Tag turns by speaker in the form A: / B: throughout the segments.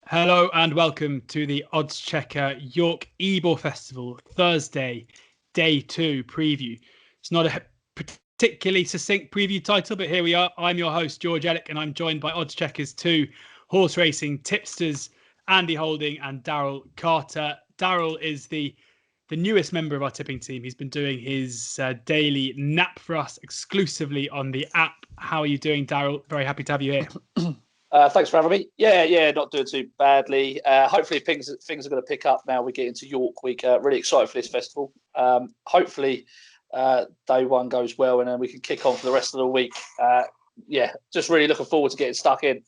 A: Hello and welcome to the oddschecker York Ebor Festival Thursday, Day 2 preview. It's not a particularly succinct preview title, but here we are. I'm your host, George Elek, and I'm joined by oddscheckers 2 horse racing tipsters, Andy Holding and Daryl Carter. Daryl is the newest member of our tipping team. He's been doing his daily nap for us exclusively on the app. How are you doing, Daryl? Very happy to have you here.
B: Thanks for having me. Yeah, not doing too badly. Hopefully things are going to pick up now we get into York Week. Really excited for this festival. Hopefully day one goes well and then we can kick on for the rest of the week. Just really looking forward to getting stuck in.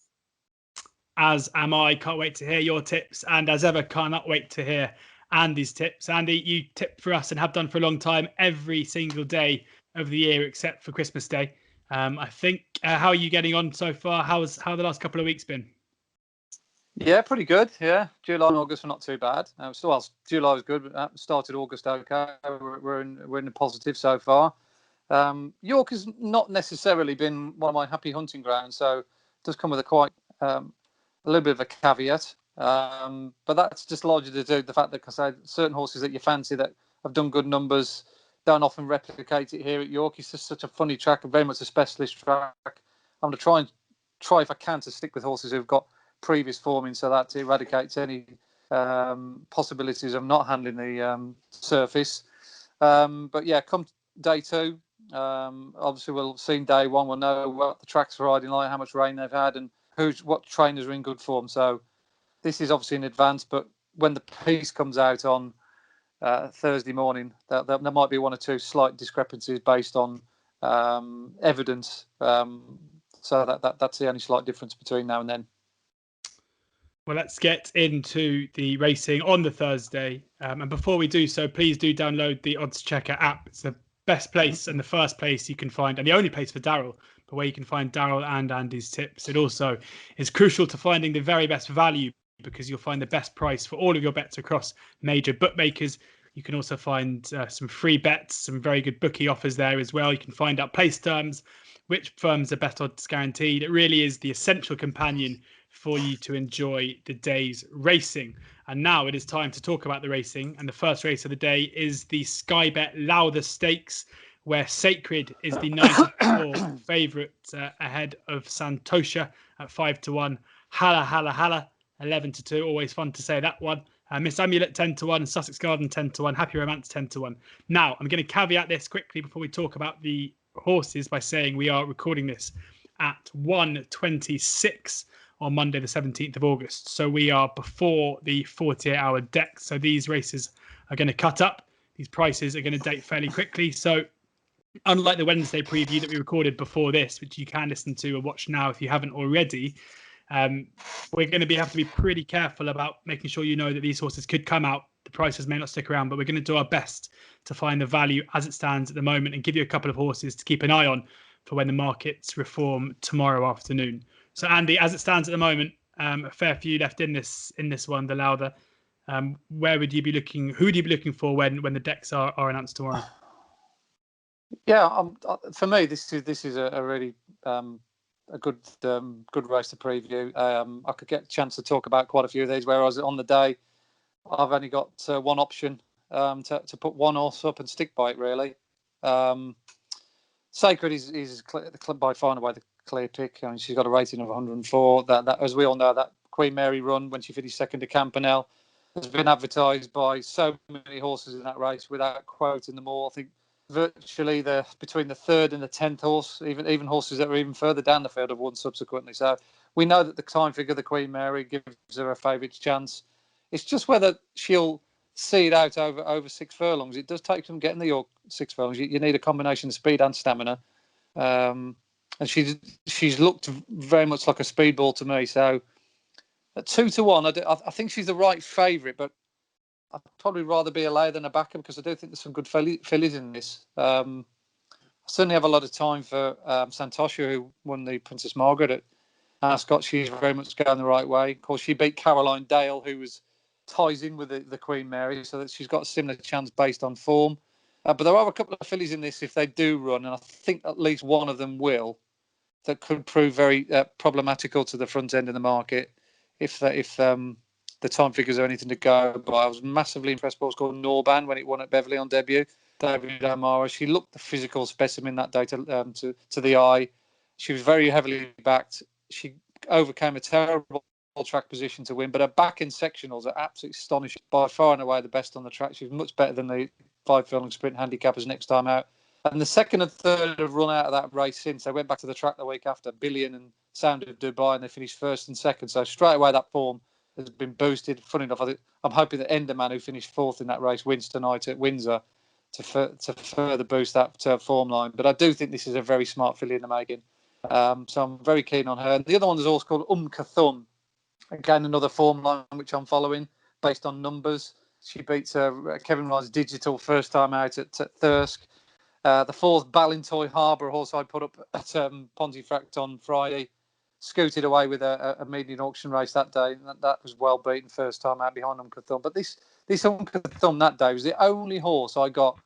A: As am I. Can't wait to hear your tips. And as ever, cannot wait to hear Andy's tips. Andy, you tip for us and have done for a long time every single day of the year except for Christmas Day. I think, how are you getting on so far? How the last couple of weeks been?
C: Yeah, pretty good. Yeah, July and August were not too bad. July was good, but started August okay. We're in the positive so far. York has not necessarily been one of my happy hunting grounds, so it does come with a little bit of a caveat. But that's just largely to do with the fact that, because certain horses that you fancy that have done good numbers don't often replicate it here at York. It's just such a funny track, very much a specialist track. I'm going to try if I can to stick with horses who've got previous forming, so that eradicates any possibilities of not handling the surface. But yeah, come day two, obviously we'll see in day one, we'll know what the track's riding like, how much rain they've had, and what trainers are in good form. So this is obviously in advance, but when the piece comes out on Thursday morning, there might be one or two slight discrepancies based on evidence. So that's the only slight difference between now and then.
A: Well, let's get into the racing on the Thursday. And before we do so, please do download the oddschecker app. It's the best place and the first place you can find, and the only place for Daryl, but where you can find Daryl and Andy's tips. It also is crucial to finding the very best value, because you'll find the best price for all of your bets across major bookmakers. You can also find some free bets, some very good bookie offers there as well. You can find out place terms, which firms are best odds guaranteed. It really is the essential companion for you to enjoy the day's racing. And now it is time to talk about the racing. And the first race of the day is the Sky Bet Lowther Stakes, where Sacred is the 94 favourite ahead of Santosha at 5-1. Halla 11-2. Always fun to say that one. Miss Amulet 10-1, Sussex Garden 10-1, Happy Romance 10-1. Now, I'm going to caveat this quickly before we talk about the horses by saying we are recording this at 1:26 on Monday, the 17th of August. So we are before the 48-hour deck. So these races are going to cut up. These prices are going to date fairly quickly. So unlike the Wednesday preview that we recorded before this, which you can listen to or watch now if you haven't already, we're going to have to be pretty careful about making sure you know that these horses could come out. The prices may not stick around, but we're going to do our best to find the value as it stands at the moment and give you a couple of horses to keep an eye on for when the markets reform tomorrow afternoon. So, Andy, as it stands at the moment, a fair few left in this one, the Lowther. Where would you be looking? Who would you be looking for when the decks are announced tomorrow?
C: Yeah, for me, this is a really a good race to preview. I could get a chance to talk about quite a few of these, whereas on the day I've only got one option to put one horse up and stick by it, really. Sacred is by far and away the clear pick. I mean, she's got a rating of 104. That as we all know, that Queen Mary run when she finished second to Campanelle has been advertised by so many horses in that race without quoting them all. I think virtually between the third and the 10th horse, even horses that are even further down the field have won subsequently. So we know that the time figure, the Queen Mary, gives her a favourite chance. It's just whether she'll see it out over 6 furlongs. It does take some getting the York 6 furlongs. You need a combination of speed and stamina. And she's looked very much like a speedball to me. So at 2-1, I think she's the right favourite, but I'd probably rather be a layer than a backer, because I do think there's some good fillies in this. I certainly have a lot of time for Santosha, who won the Princess Margaret at Ascot. She's very much going the right way. Of course, she beat Caroline Dale, who ties in with the Queen Mary, so that she's got a similar chance based on form. But there are a couple of fillies in this, if they do run, and I think at least one of them will, that could prove very problematical to the front end of the market. if the time figures are anything to go by. I was massively impressed by what's called Norban when it won at Beverley on debut. David O'Mara. She looked the physical specimen that day to the eye. She was very heavily backed. She overcame a terrible track position to win, but her back in sectionals are absolutely astonishing. By far and away the best on the track. She was much better than the 5 furlong sprint handicappers next time out. And the second and third have run out of that race since. They went back to the track the week after, Billion and Sound of Dubai, and they finished first and second. So straight away that form has been boosted. Funny enough, I'm hoping that Enderman, who finished fourth in that race, wins tonight at Windsor to further boost that form line. But I do think this is a very smart filly in the making. So I'm very keen on her. And the other one is also called Thumb. Again, another form line which I'm following based on numbers. She beats Kevin Ryan's Digital first time out at Thirsk. The fourth Ballintoy Harbour horse I put up at Pontefract on Friday scooted away with a median auction race that day. And that was well beaten first time out behind Thumb. But this Thumb that day was the only horse I got,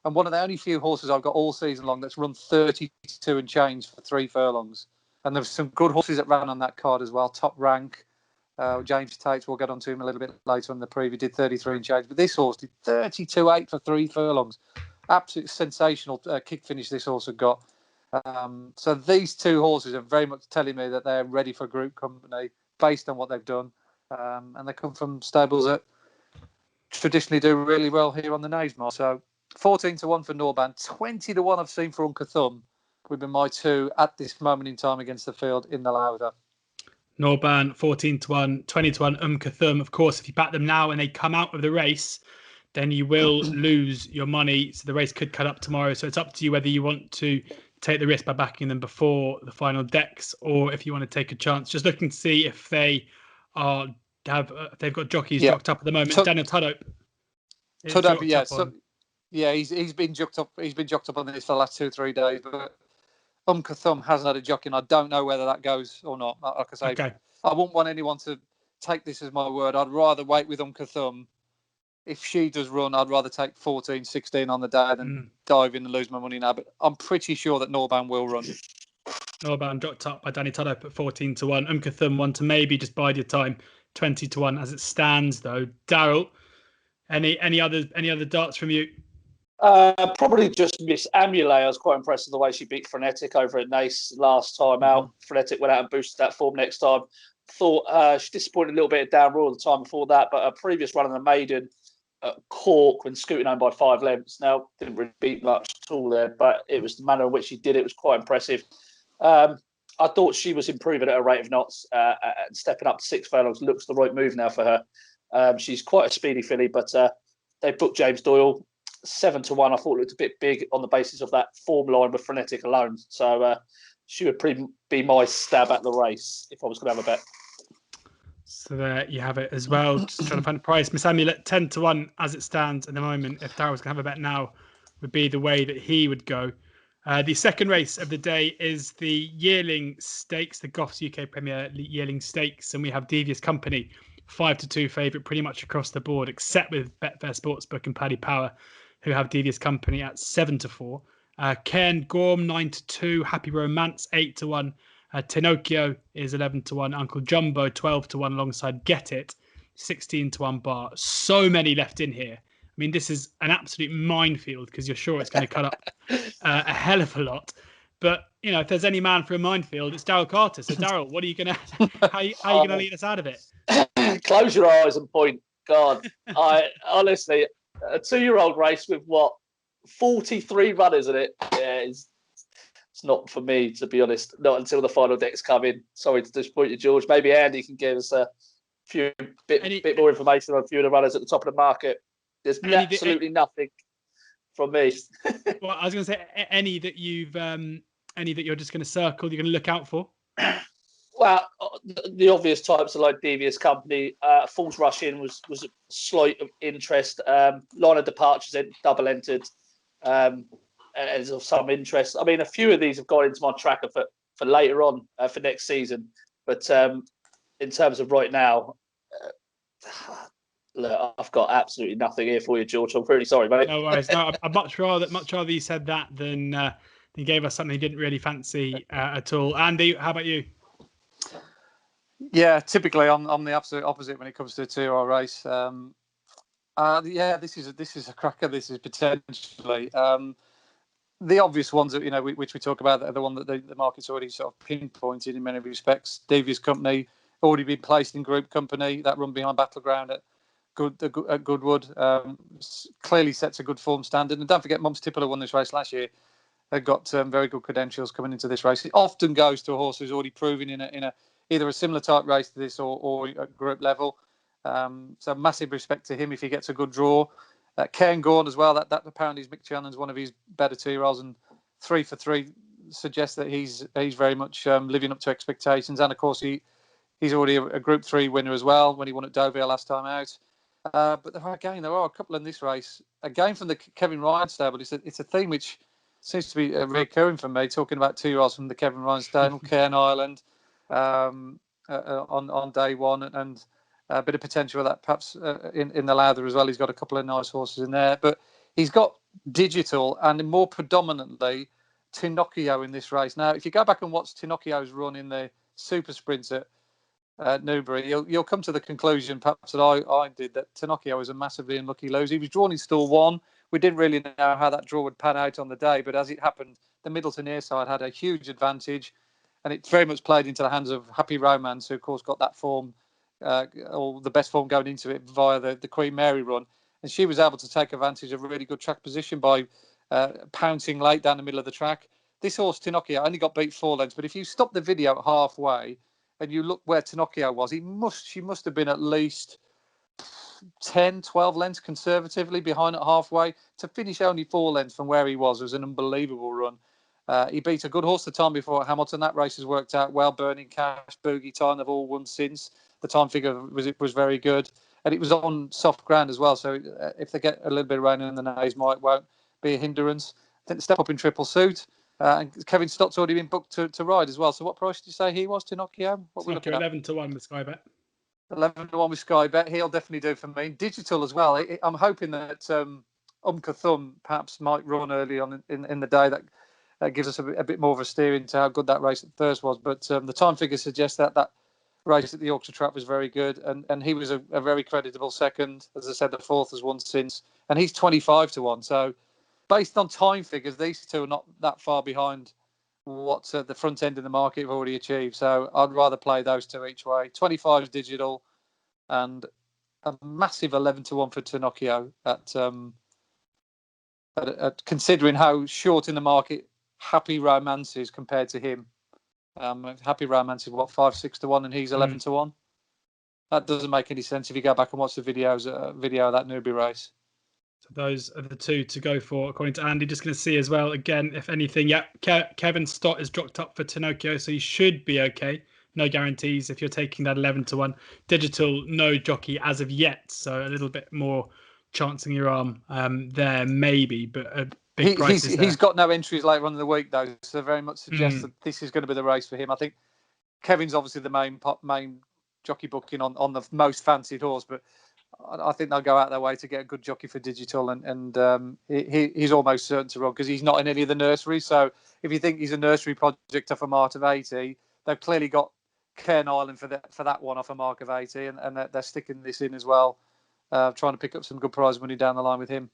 C: and one of the only few horses I've got all season long that's run 32 and change for 3 furlongs. And there were some good horses that ran on that card as well. Top Rank, James Tate, we'll get on to him a little bit later on the preview, did 33 and change. But this horse did 32.8 for 3 furlongs. Absolutely sensational kick finish this horse had got. So these 2 horses are very much telling me that they're ready for group company based on what they've done. And they come from stables that traditionally do really well here on the Naysmore. So 14-1 for Norban, 20-1 I've seen for Thumb would be my 2 at this moment in time against the field in the Lauder.
A: Norban 14-1, 20-1 Thumb. Of course, if you back them now and they come out of the race, then you will lose your money. So the race could cut up tomorrow. So it's up to you whether you want to take the risk by backing them before the final decks, or if you want to take a chance. Just looking to see if they they've got jockeys jocked up at the moment. Daniel Tudhope.
C: He's been jocked up. He's been jocked up on this for the last 2-3 days. But Thumb hasn't had a jockey, and I don't know whether that goes or not. Like I say, okay. I wouldn't want anyone to take this as my word. I'd rather wait with Thumb. If she does run, I'd rather take 14, 16 on the day than dive in and lose my money now. But I'm pretty sure that Norban will run.
A: Norban dropped up by Danny Tudhope at 14-1. Thumb one to maybe just bide your time, 20-1 as it stands though. Daryl, any other darts from you?
B: Probably just Miss Amulé. I was quite impressed with the way she beat Frenetic over at Nace last time out. Frenetic went out and boosted that form next time. Thought she disappointed a little bit at Down Royal the time before that, but a previous run in the maiden at Cork when scooting home by 5 lengths. Now, didn't really beat much at all there, but it was the manner in which she did it was quite impressive. I thought she was improving at a rate of knots and stepping up to 6 furlongs looks the right move now for her. She's quite a speedy filly, but they booked James Doyle 7-1. I thought it looked a bit big on the basis of that form line with Frenetic alone. So she would be my stab at the race if I was going to have a bet.
A: So there you have it as well. Just trying to find a price. Miss Amulet 10-1 as it stands at the moment. If Daryl's going to have a bet now, would be the way that he would go. The second race of the day is the Yearling Stakes, the Goffs UK Premier Yearling Stakes, and we have Devious Company 5-2 favourite pretty much across the board, except with Betfair Sportsbook and Paddy Power, who have Devious Company at 7-4. Ken Gorm 9-2, Happy Romance 8-1. Tinocchio is 11-1. Uncle Jumbo 12-1 alongside Get It 16-1 bar. So many left in here. I mean, this is an absolute minefield because you're sure it's going to cut up a hell of a lot. But you know, if there's any man for a minefield, it's Daryl Carter. So Daryl, what are you gonna? How are you going to lead us out of it?
B: Close your eyes and point. God, I honestly, a 2-year-old race with 43 runners in it. Yeah, it's not for me, to be honest. Not until the final decks come in. Sorry to disappoint you, George. Maybe Andy can give us a bit more information on a few of the runners at the top of the market. There's absolutely nothing from me.
A: Well, I was going to say any that you're just going to circle, you're going to look out for.
B: Well, the obvious types are like Devious Company. Falls Rush In was a slight of interest. Line of Departures double entered. Is of some interest. I mean, a few of these have gone into my tracker for later on for next season. But in terms of right now, look, I've got absolutely nothing here for you, George. I'm pretty sorry, mate.
A: No worries. No, I'd much rather you said that than you gave us something you didn't really fancy at all. Andy, how about you?
C: Yeah, typically I'm the absolute opposite when it comes to a 2-year-old race. This is a cracker. This is potentially the obvious ones that which we talk about are the one that the market's already sort of pinpointed in many respects. Devious Company already been placed in Group Company. That run behind Battleground at Goodwood clearly sets a good form standard. And don't forget, Mumps Tipper won this race last year. They've got very good credentials coming into this race. It often goes to a horse who's already proven in a either a similar type race to this or at group level. So massive respect to him if he gets a good draw. Cairn Gorn as well. That apparently is Mick Channon's one of his better 2-year-olds, and 3 for 3 suggests that he's very much living up to expectations. And of course he's already a Group 3 winner as well when he won at Deauville last time out. But there are a couple in this race. Again from the Kevin Ryan stable. It's a theme which seems to be recurring for me, talking about 2-year-olds from the Kevin Ryan stable, Cairn Island on day one, and a bit of potential of that perhaps in the lather as well. He's got a couple of nice horses in there, but he's got Digital and more predominantly Tinocchio in this race. Now, if you go back and watch Tinocchio's run in the Super Sprint at Newbury, you'll come to the conclusion, perhaps that I did, that Tinocchio was a massively unlucky loser. He was drawn in stall 1. We didn't really know how that draw would pan out on the day, but as it happened, the Middleton airside had a huge advantage, and it very much played into the hands of Happy Romance, who of course got that form, or the best form going into it via the Queen Mary run, and she was able to take advantage of a really good track position by pouncing late down the middle of the track. This horse Tinocchio only got beat 4 lengths, but if you stop the video halfway and you look where Tinocchio was, she must have been at least 10, 12 lengths conservatively behind at halfway. To finish only 4 lengths from where he was an unbelievable run. He beat a good horse the time before at Hamilton. That race has worked out well. Burning Cash, Boogie Time, they've all won since. The time figure was very good, and it was on soft ground as well. So if they get a little bit of rain in the nose, won't be a hindrance. I think the step up in triple suit. And Kevin Stott's already been booked to ride as well. So what price did you say he was, Tinocchio? What we looking at?
A: 11 to 1 with Sky Bet.
C: 11 to 1 with Sky Bet. He'll definitely do for me. Digital as well. I'm hoping that Umka Thumb perhaps might run early on in the day. That gives us a bit more of a steer into how good that race at Thirst was. But the time figures suggest that race at the Yorkshire Trap was very good, and he was a very creditable second. As I said, the 4th has won since, and he's 25 to 1. So based on time figures, these two are not that far behind what the front end of the market have already achieved. So I'd rather play those two each way. 25 is Digital, and a massive 11 to 1 for Tinocchio at considering how short in the market Happy Romance is compared to him. Happy Romance is 5-6 to 1, and he's 11 to 1. That doesn't make any sense if you go back and watch the video of that Newbury race.
A: So those are the two to go for, according to Andy. Just going to see as well, again, if anything, Kevin Stott is dropped up for Tinocchio, so he should be okay. No guarantees if you're taking that 11 to 1. Digital, no jockey as of yet, so a little bit more chancing your arm there, maybe, but a big price is there.
C: He's got no entries later on in the week, though, so very much suggests that this is going to be the race for him. I think Kevin's obviously the main jockey booking on the most fancied horse, but I think they'll go out their way to get a good jockey for Digital, and he's almost certain to run because he's not in any of the nurseries. So if you think he's a nursery project off a mark of 80, they've clearly got Cairn Island for that one off a mark of 80, and they're sticking this in as well, trying to pick up some good prize money down the line with him.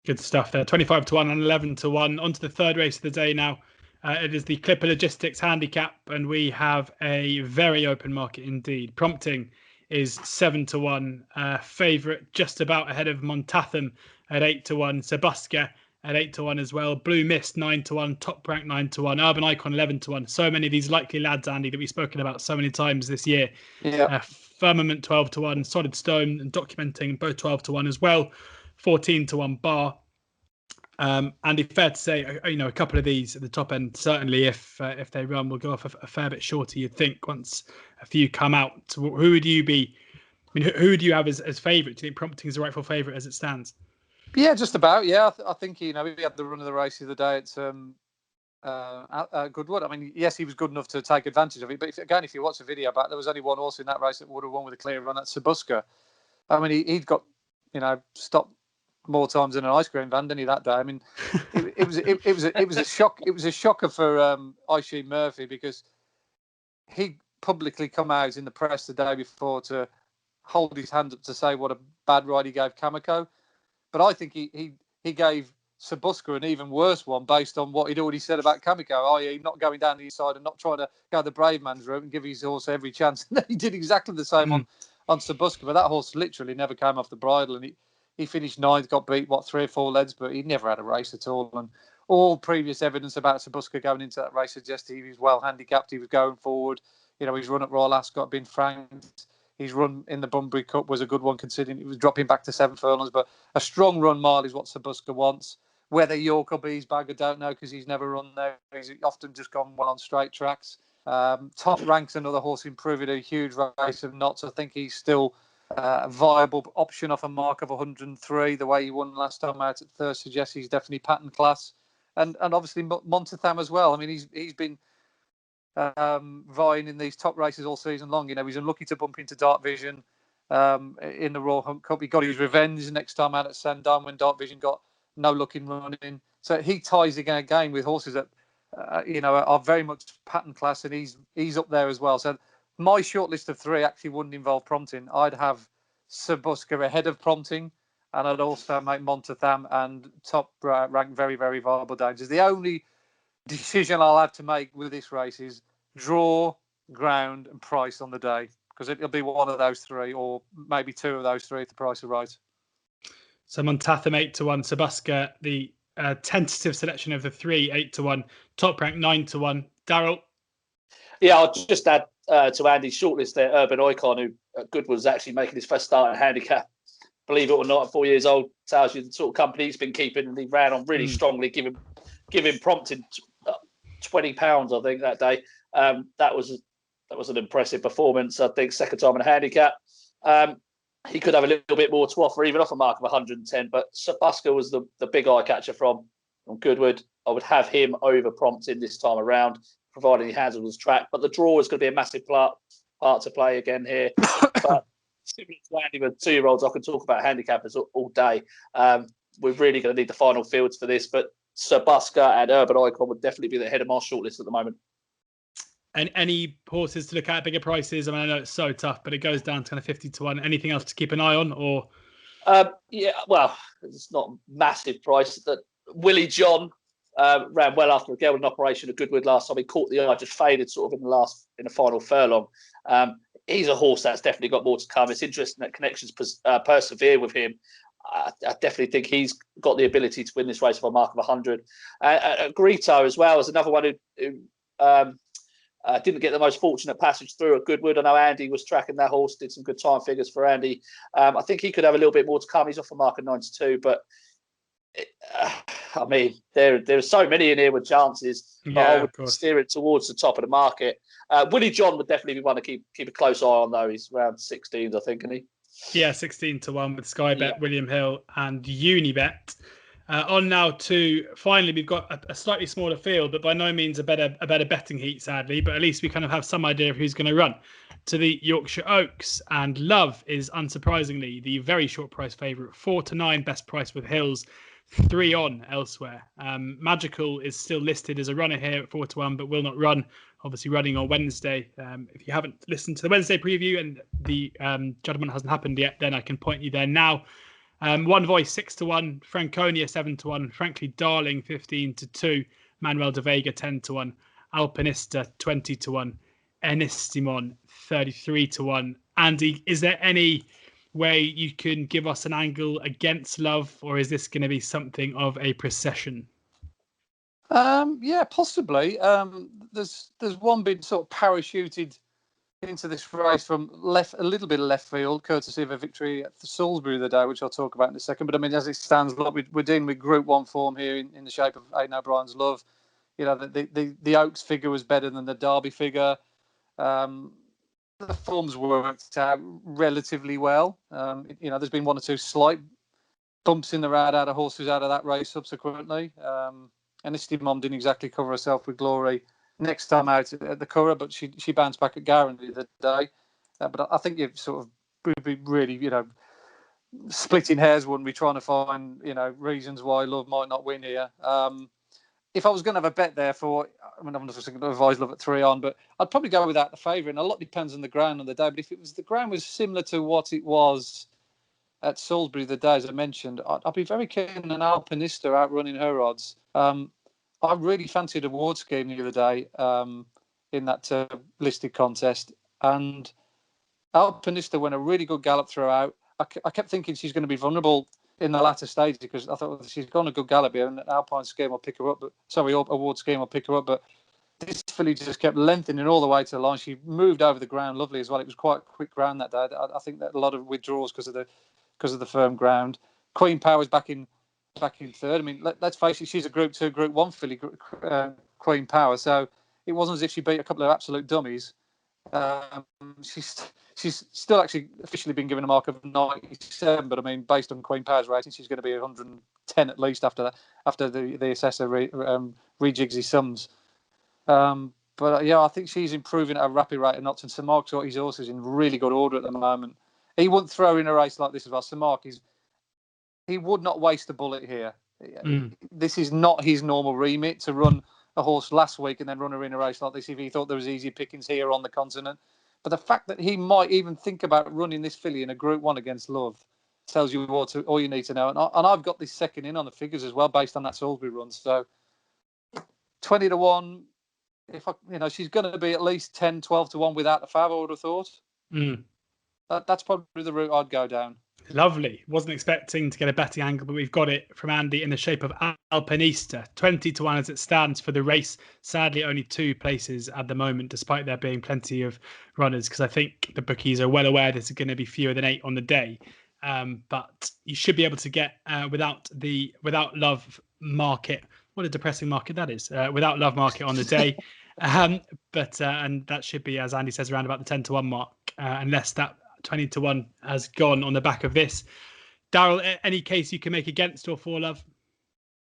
A: Good stuff there. 25 to 1 and 11 to 1. On to the third race of the day now. It is the Clipper Logistics Handicap, and we have a very open market indeed. Prompting is 7 to 1. Favourite just about ahead of Montatham at 8 to 1. Sebuska at 8 to 1 as well. Blue Mist 9 to 1. Top Rank 9 to 1. Urban Icon 11 to 1. So many of these likely lads, Andy, that we've spoken about so many times this year.
C: Yeah.
A: Firmament 12 to 1. Solid Stone and Documenting both 12 to 1 as well. 14 to 1 Bar. Andy, fair to say, a couple of these at the top end, certainly if they run, will go off a fair bit shorter, you'd think, once a few come out. Who would you be? I mean, who would you have as favourite? Do you think Prompting is the rightful favourite as it stands?
C: Yeah, just about. Yeah, I think we had the run of the race the other day at Goodwood. I mean, yes, he was good enough to take advantage of it. But if you watch the video back, there was only one horse in that race that would have won with a clear run. That's Sebuska. I mean, he'd got stopped more times than an ice cream van, didn't he, that day? I mean, it was a shock. It was a shocker for Ishii Murphy because he publicly come out in the press the day before to hold his hand up to say what a bad ride he gave Kamiko. But I think he gave Sabuska an even worse one based on what he'd already said about Kamiko, i.e. not going down the inside and not trying to go the brave man's route and give his horse every chance. And then he did exactly the same on Sabuska, but that horse literally never came off the bridle, and he finished ninth, got beat, 3 or 4 leads, but he never had a race at all. And all previous evidence about Sabuska going into that race suggested he was well handicapped, he was going forward. His run at Royal Ascot had been franked. His run in the Bunbury Cup was a good one, considering it was dropping back to 7 furlongs. But a strong run mile is what Sabuska wants. Whether York will be his bag, I don't know, because he's never run there. He's often just gone well on straight tracks. Top Rank's another horse improving a huge race of knots. I think he's still a viable option off a mark of 103. The way he won last time out at Thirst suggests he's definitely pattern class. And obviously Montatham as well. I mean, he's been vying in these top races all season long. He's unlucky to bump into Dark Vision in the Royal Hunt Cup. He got his revenge next time out at Sandown when Dark Vision got no luck in running. So he ties again with horses that are very much pattern class, and he's up there as well. So my short list of 3 actually wouldn't involve prompting. I'd have Sabuska ahead of prompting, and I'd also make Montatham and Top Rank very, very viable dangers. The only decision I'll have to make with this race is draw, ground, and price on the day, because it'll be one of those 3, or maybe 2 of those 3 if the price are right.
A: So Montatham 8-1, Sabuska, the tentative selection of the 3 8-1, Top Rank 9-1. Daryl?
B: Yeah, I'll just add to Andy's shortlist there, Urban Icon, who at Goodwood was actually making his first start at handicap. Believe it or not, at 4 years old, tells you the sort of company he's been keeping, and he ran on really strongly, giving prompting £20, I think, that day. That was an impressive performance. I think second time in a handicap. He could have a little bit more to offer, even off a mark of 110. But Sabuska was the big eye catcher from Goodwood. I would have him over prompting this time around, providing he handles his track. But the draw is going to be a massive part to play again here. But similar to Andy with 2-year-olds, I could talk about handicappers all day. We're really going to need the final fields for this. But Sabuska and Urban Icon would definitely be the head of my shortlist at the moment.
A: And any horses to look at bigger prices? I mean, I know it's so tough, but it goes down to kind of 50-1. Anything else to keep an eye on, or?
B: Yeah, well, it's not a massive price. That Willie John ran well after a Gelman operation at Goodwood last time. He caught the eye, just faded sort of in the final furlong. He's a horse that's definitely got more to come. It's interesting that Connections persevere with him. I definitely think he's got the ability to win this race for a mark of 100. Grito as well is another one who didn't get the most fortunate passage through at Goodwood. I know Andy was tracking that horse, did some good time figures for Andy. I think he could have a little bit more to come. He's off a mark of 92, but I mean, there are so many in here with chances. But I would steer it towards the top of the market. Willie John would definitely be one to keep a close eye on, though. He's around 16s, I think, isn't he?
A: Yeah, 16-1 with Sky Bet, William Hill, and Unibet. On now to, finally, we've got a slightly smaller field, but by no means a better betting heat, sadly. But at least we kind of have some idea of who's going to run to the Yorkshire Oaks. And Love is, unsurprisingly, the very short price favourite, 4-9, best price with Hills, 3 on elsewhere. Magical is still listed as a runner here at 4-1, but will not run. Obviously running on Wednesday. If you haven't listened to the Wednesday preview and the judgment hasn't happened yet, then I can point you there now. One Voice 6-1, Franconia 7-1, Frankly Darling 15-2, Manuel de Vega 10-1, Alpinista 20-1, Enistimon 33-1. Andy, is there any way you can give us an angle against Love, or is this going to be something of a procession?
C: Yeah, possibly. There's one been sort of parachuted into this race from a little bit of left field, courtesy of a victory at the Salisbury the day, which I'll talk about in a second. But I mean, as it stands, we're dealing with Group 1 form here in the shape of Aidan O'Brien's Love. You know, the Oaks figure was better than the Derby figure. The form's worked out relatively well. You know, there's been 1 or 2 slight bumps in the road out of horses out of that race subsequently. And Mom didn't exactly cover herself with glory next time out at the Curragh, but she bounced back at Garran the other day. But I think you've sort of would be really, you know, splitting hairs, wouldn't we, trying to find, you know, reasons why Love might not win here. if I was going to have a bet there I'm just going to advise Love at 3 on, but I'd probably go without the favourite. And a lot depends on the ground on the day. But if the ground was similar to what it was at Salisbury the day, as I mentioned, I'd be very keen on Alpinista outrunning her odds. I really fancied a Ward scheme the other day in that listed contest, and Alpinista went a really good gallop throughout. I kept thinking she's going to be vulnerable in the latter stages because I thought she's gone a good gallop here, and an Alpine scheme will pick her up. A Ward scheme will pick her up, but this filly just kept lengthening all the way to the line. She moved over the ground lovely as well. It was quite quick ground that day. I think that a lot of withdrawals because of the firm ground. Queen Power's back in third. I mean, let's face it, she's a Group 2, Group 1 filly, Queen Power. So it wasn't as if she beat a couple of absolute dummies. She's still actually officially been given a mark of 97, but I mean, based on Queen Power's rating, she's going to be 110 at least after the assessor rejigs his sums. But yeah, I think she's improving at a rapid rate of knots, and Sir Mark's got his horses in really good order at the moment. He wouldn't throw in a race like this as well. Sir Mark he would not waste a bullet here. This is not his normal remit to run a horse last week and then run her in a race like this if he thought there was easy pickings here on the continent. But the fact that he might even think about running this filly in a Group 1 against Love tells you all you need to know. And I've got this second in on the figures as well based on that Salisbury run. So 20 to 1, she's going to be at least 10, 12 to 1 without the fav, I would have thought. That's probably the route I'd go down.
A: Lovely. Wasn't expecting to get a betting angle, but we've got it from Andy in the shape of Alpinista. 20 to 1 as it stands for the race. Sadly, only 2 places at the moment, despite there being plenty of runners, because I think the bookies are well aware there's going to be fewer than 8 on the day. But you should be able to get without Love market. What a depressing market that is. Without Love market on the day. And that should be, as Andy says, around about the 10 to 1 mark, unless that 20 to 1 has gone on the back of this. Daryl, any case you can make against or for Love?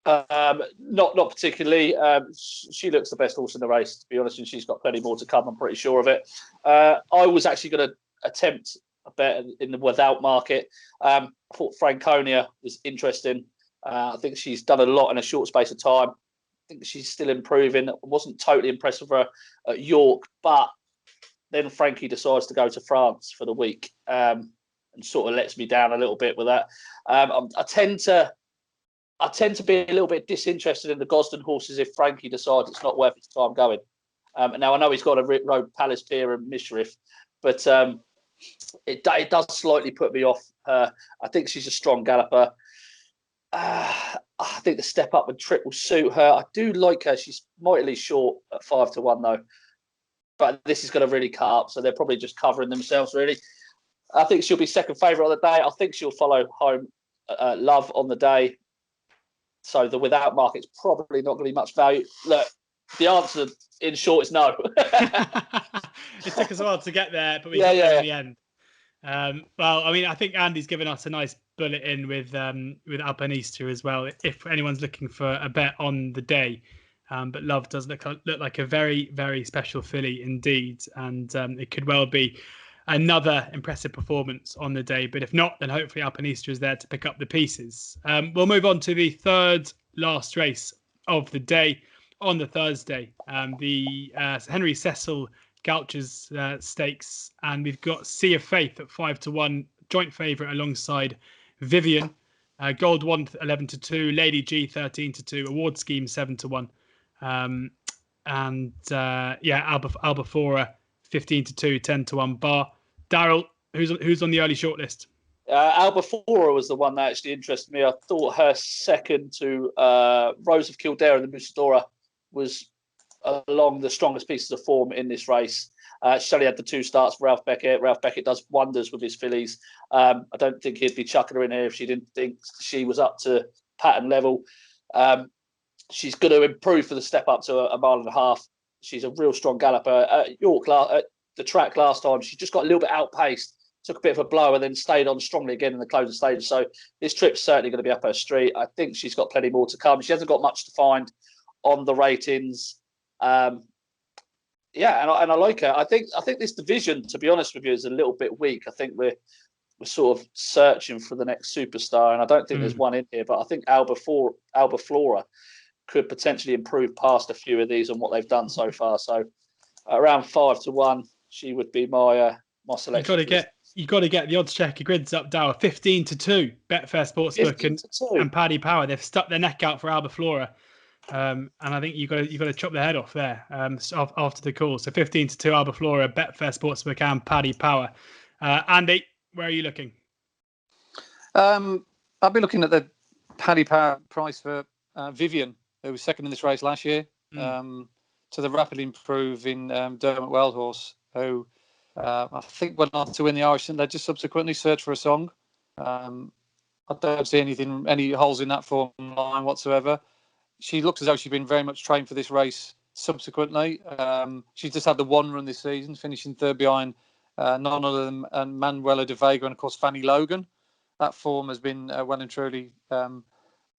B: Not particularly. She looks the best horse in the race, to be honest, and she's got plenty more to come. I'm pretty sure of it. I was actually going to attempt a bet in the without market. I thought Franconia was interesting. I think she's done a lot in a short space of time. I think she's still improving. I wasn't totally impressed with her at York, but then Frankie decides to go to France for the week and sort of lets me down a little bit with that. I tend to be a little bit disinterested in the Gosden horses if Frankie decides it's not worth his time going. Now I know he's got a road Palace Pier and Mishriff, but it does slightly put me off. I think she's a strong galloper. I think the step up and trip will suit her. I do like her. She's mightily short at 5 to 1 though. But this is going to really cut up, so they're probably just covering themselves, really. I think she'll be second favourite on the day. I think she'll follow home Love on the day. So the without market's probably not going to be much value. Look, the answer in short is no.
A: It took us a while to get there, but we got there in the end. Well, I mean, I think Andy's given us a nice bullet in with Alpinista as well, if anyone's looking for a bet on the day. But Love does look like a very, very special filly indeed. And it could well be another impressive performance on the day. But if not, then hopefully Alpinista is there to pick up the pieces. We'll move on to the third last race of the day on the Thursday. The Henry Cecil Goucher's Stakes. And we've got Sea of Faith at 5 to 1, joint favourite alongside Vivian. Gold 1 11 to 2, Lady G 13 to 2, Award Scheme 7 to 1. Albafora 15 to 2, 10 to 1 bar. Daryl, who's on the early shortlist?
B: Albafora was the one that actually interested me. I thought her second to Rose of Kildare and the Musadora was along the strongest pieces of form in this race. She only had the 2 starts for Ralph Beckett. Ralph Beckett does wonders with his fillies. I don't think he'd be chucking her in here if she didn't think she was up to pattern level. She's going to improve for the step up to a mile and a half. She's a real strong galloper. At York, at the track last time, she just got a little bit outpaced, took a bit of a blow, and then stayed on strongly again in the closing stage. So this trip's certainly going to be up her street. I think she's got plenty more to come. She hasn't got much to find on the ratings. And I like her. I think this division, to be honest with you, is a little bit weak. I think we're sort of searching for the next superstar, and I don't think there's one in here. But I think Albaflora could potentially improve past a few of these and what they've done so far. So around 5-1, she would be my selection.
A: You got to get the odds checker grids up, Dow. 15-2, Betfair Sportsbook and Paddy Power. They've stuck their neck out for Albaflora, and I think you got to chop their head off there after the call. So 15-2, Albaflora, Betfair Sportsbook and Paddy Power. Andy, where are you looking?
C: I'll be looking at the Paddy Power price for Vivian, who was second in this race last year, to the rapidly improving Dermot Wellhorse, who I think went on to win the Irish St Ledger subsequently, Search for a Song. I don't see any holes in that form line whatsoever. She looks as though she's been very much trained for this race subsequently. She's just had the one run this season, finishing third behind none other than Manuela de Vega and, of course, Fanny Logan. That form has been well and truly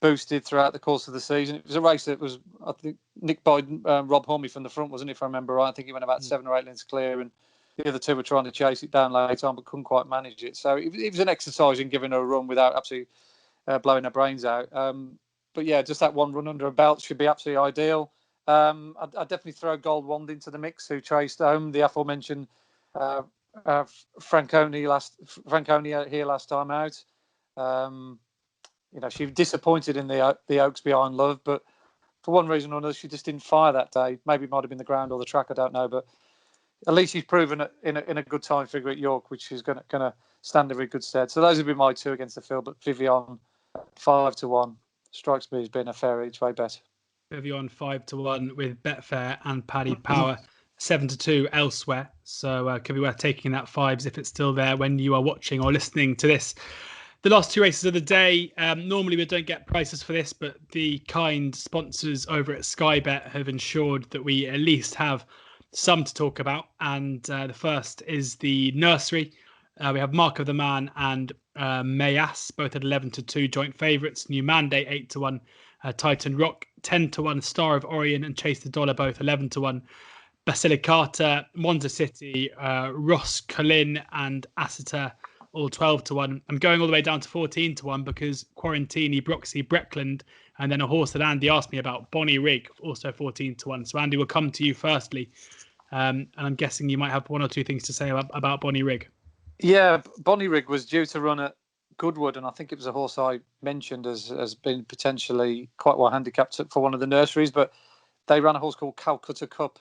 C: boosted throughout the course of the season. It was a race that was, I think, nicked by Rob Hormy from the front, wasn't it, if I remember right? I think he went about 7 or 8 lengths clear, and the other two were trying to chase it down later on, but couldn't quite manage it. So it was an exercise in giving her a run without absolutely blowing her brains out. But yeah, just that one run under her belt should be absolutely ideal. I'd definitely throw Gold Wand into the mix, who chased home the aforementioned Franconia here last time out. She was disappointed in the Oaks Behind Love, but for one reason or another, she just didn't fire that day. Maybe it might have been the ground or the track, I don't know. But at least she's proven it in a good time figure at York, which is going to stand her in good stead. So those would be my two against the field. But Vivian 5-1 strikes me as being a fair each way bet.
A: Vivian 5-1 with Betfair and Paddy Power 7-2 elsewhere. So could be worth taking that fives if it's still there when you are watching or listening to this. The last two races of the day, normally we don't get prices for this, but the kind sponsors over at Sky Bet have ensured that we at least have some to talk about. And the first is the Nursery. We have Mark of the Man and Mayas, both at 11-2 joint favourites. New Mandate 8-1, Titan Rock 10-1, Star of Orion and Chase the Dollar, both 11-1. Basilicata, Monza City, Ross Colin and Assiter, all 12-1. I'm going all the way down to 14-1 because Quarantini, Broxy, Breckland, and then a horse that Andy asked me about, Bonnie Rigg, also 14-1. So Andy, will come to you firstly. And I'm guessing you might have one or two things to say about Bonnie Rigg.
C: Yeah, Bonnie Rigg was due to run at Goodwood, and I think it was a horse I mentioned as being potentially quite well handicapped for one of the nurseries, but they ran a horse called Calcutta Cup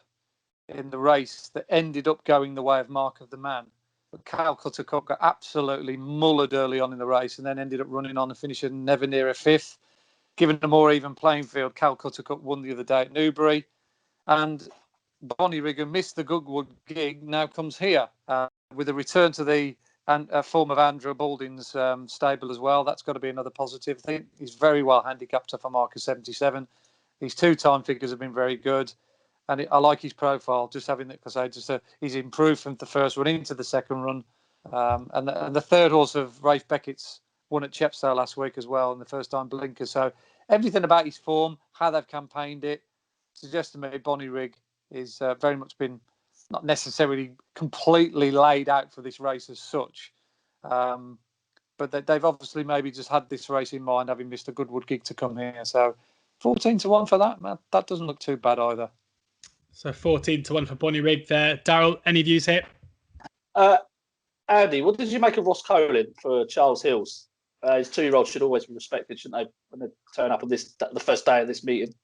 C: in the race that ended up going the way of Mark of the Man. But Calcutta Cup got absolutely mullered early on in the race and then ended up running on and finishing never near a fifth. Given a more even playing field, Calcutta Cup won the other day at Newbury. And Bonnie Rigg, who missed the Goodwood gig, now comes here with a return to the form of Andrew Balding's stable as well. That's got to be another positive thing. He's very well handicapped for Marcus 77. His two-time figures have been very good. And I like his profile, just having that, because he's improved from the first run into the second run. And the third horse of Rafe Beckett's won at Chepstow last week as well, in the first time blinker. So everything about his form, how they've campaigned it, suggests to me Bonnie Rigg is very much been not necessarily completely laid out for this race as such. But they've obviously maybe just had this race in mind, having missed a Goodwood gig to come here. So 14-1 for that, man. That doesn't look too bad either.
A: So 14-1 for Bonnie Rigg there. Daryl, any views here?
B: Andy, what did you make of Ross Colin for Charles Hills? His 2-year-olds should always be respected, shouldn't they, when they turn up on the first day of this meeting?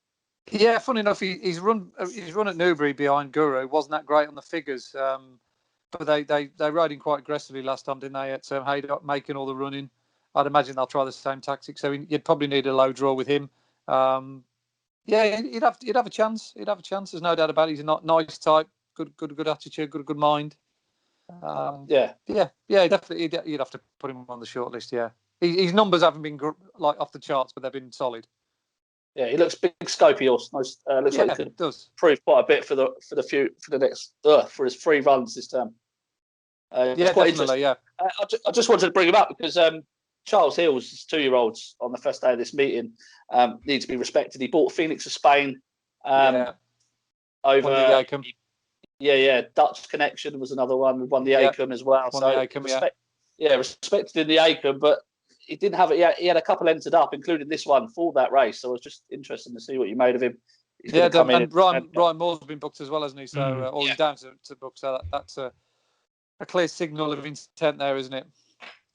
C: Yeah, funny enough, his run at Newbury behind Guru wasn't that great on the figures, but they rode him quite aggressively last time, didn't they? At Haydock, making all the running. I'd imagine they'll try the same tactic. So you'd probably need a low draw with him. Yeah, he'd have a chance. He'd have a chance. There's no doubt about it. He's a nice type, good attitude, good mind. Yeah. Definitely. You'd have to put him on the short list. Yeah, his numbers haven't been like off the charts, but they've been solid.
B: Yeah, he looks big, scopy horse. Nice. Looks like he could prove quite a bit for his 3 runs this term.
C: Yeah,
B: quite
C: definitely. Yeah.
B: I just wanted to bring him up because Charles Hills' 2-year-olds on the first day of this meeting need to be respected. He bought Phoenix of Spain over
C: the Acom.
B: Yeah. Dutch Connection was another one. We won the Acom as well.
C: Respected
B: in the Acom, but he didn't have it. He had a couple entered up, including this one for that race. So it was just interesting to see what you made of him. He's come in
C: and Ryan Moore's been booked as well, hasn't he? So he's down to book. So that's a clear signal of intent there, isn't it?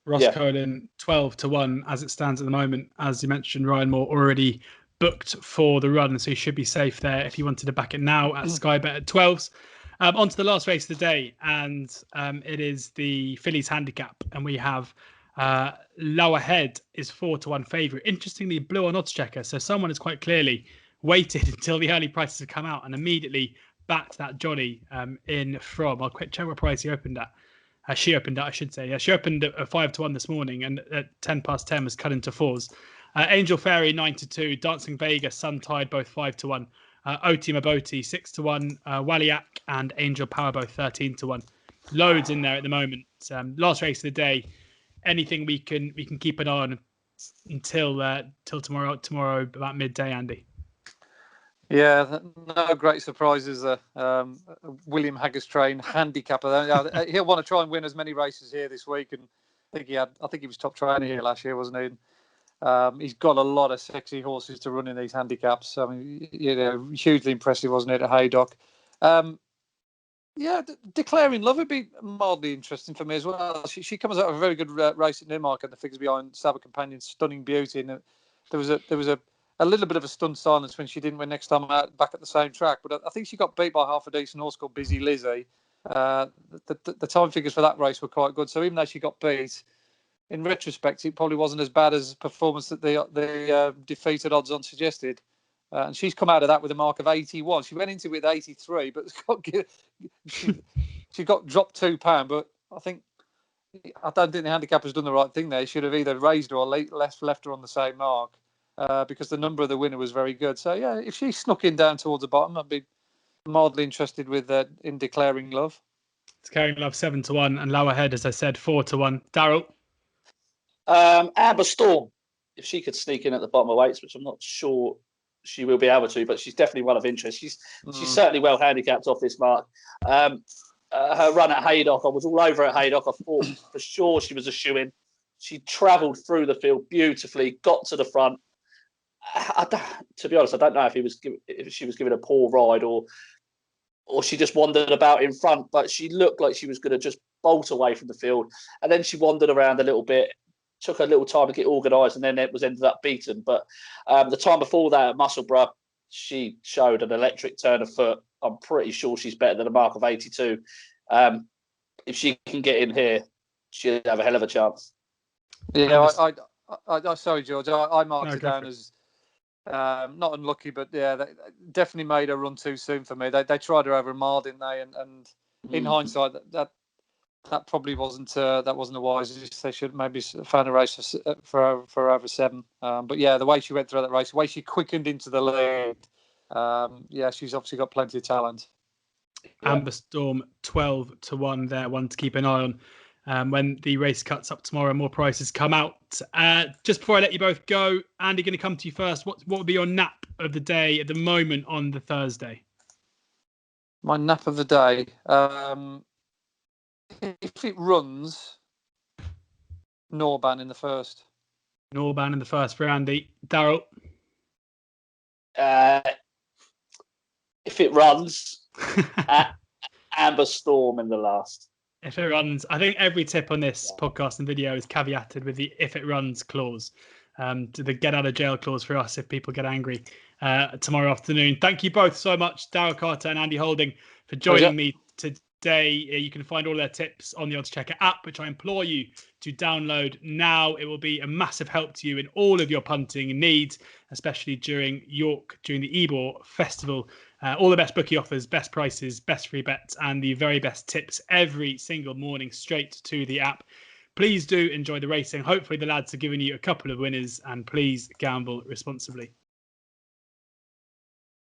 A: Ross Colin 12-1 as it stands at the moment. As you mentioned, Ryan Moore already booked for the run, so he should be safe there if you wanted to back it now at Sky Bet at 12s. On to the last race of the day, and it is the Phillies Handicap, and we have Lower Head is 4-1 favourite. Interestingly, blue on oddschecker, so someone has quite clearly waited until the early prices have come out and immediately backed that Johnny in from. I'll quick check what price he opened at. She opened at, I should say. Yeah, she opened at 5-1 this morning, and at 10 was cut into 4s. Angel Fairy 9-2, Dancing Vega, Sun Tide both 5-1, Oti Maboti 6-1, Waliak and Angel Power both 13-1. Loads in there at the moment. Last race of the day. Anything we can keep an eye on until tomorrow about midday, Andy.
C: Yeah, no great surprises. William Haggerstrain handicapper. He'll want to try and win as many races here this week, and I think he was top trainer here last year, wasn't he? He's got a lot of sexy horses to run in these handicaps. I mean, hugely impressive, wasn't it, at Haydock? Declaring Love would be mildly interesting for me as well. She comes out of a very good race at Newmarket, and the figures behind Sabre Companion's Stunning Beauty, and there was a little bit of a stunned silence when she didn't win next time out back at the same track. But I think she got beat by half a decent horse called Busy Lizzie. The time figures for that race were quite good. So even though she got beat, in retrospect, it probably wasn't as bad as performance that the defeated odds on suggested. And she's come out of that with a mark of 81. She went into it with 83, but she got dropped £2. But I don't think the handicapper's done the right thing there. He should have either raised her or left her on the same mark. Because the number of the winner was very good. So, yeah, if she snuck in down towards the bottom, I'd be mildly interested in Declaring Love.
A: Declaring Love 7-1 and Lower Head, as I said, 4-1. Daryl?
B: Amber Storm, if she could sneak in at the bottom of weights, which I'm not sure she will be able to, but she's definitely one of interest. She's certainly well handicapped off this mark. Her run at Haydock, I was all over at Haydock. I thought for sure she was a shoo-in. She travelled through the field beautifully, got to the front. To be honest, I don't know if she was given a poor ride or she just wandered about in front, but she looked like she was going to just bolt away from the field. And then she wandered around a little bit, took a little time to get organised, and then ended up beaten. But the time before that at Musselburgh, she showed an electric turn of foot. I'm pretty sure she's better than a mark of 82. If she can get in here, she'll have a hell of a chance.
C: Yeah, I sorry, George. I marked it down as not unlucky, but yeah, they definitely made her run too soon for me. They tried her over a mile, didn't they? And in hindsight, that probably wasn't a wise. They should maybe found a race for over 7. But yeah, the way she went through that race, the way she quickened into the lead, she's obviously got plenty of talent.
A: Yeah. Amber Storm 12-1 there, one to keep an eye on. When the race cuts up tomorrow, more prices come out. Just before I let you both go, Andy, going to come to you first. What would be your nap of the day at the moment on the Thursday?
C: My nap of the day, if it runs, Norban in the first.
A: Norban in the first for Andy. Daryl?
B: If it runs, Amber Storm in the last.
A: If it runs, I think every tip on this podcast and video is caveated with the if it runs clause, to the get out of jail clause for us if people get angry tomorrow afternoon. Thank you both so much, Daryl Carter and Andy Holding, for joining me today. You can find all their tips on the oddschecker app, which I implore you to download now. It will be a massive help to you in all of your punting needs, especially during the Ebor Festival. All the best bookie offers, best prices, best free bets, and the very best tips every single morning straight to the app. Please do enjoy the racing. Hopefully the lads are giving you a couple of winners, and please gamble responsibly.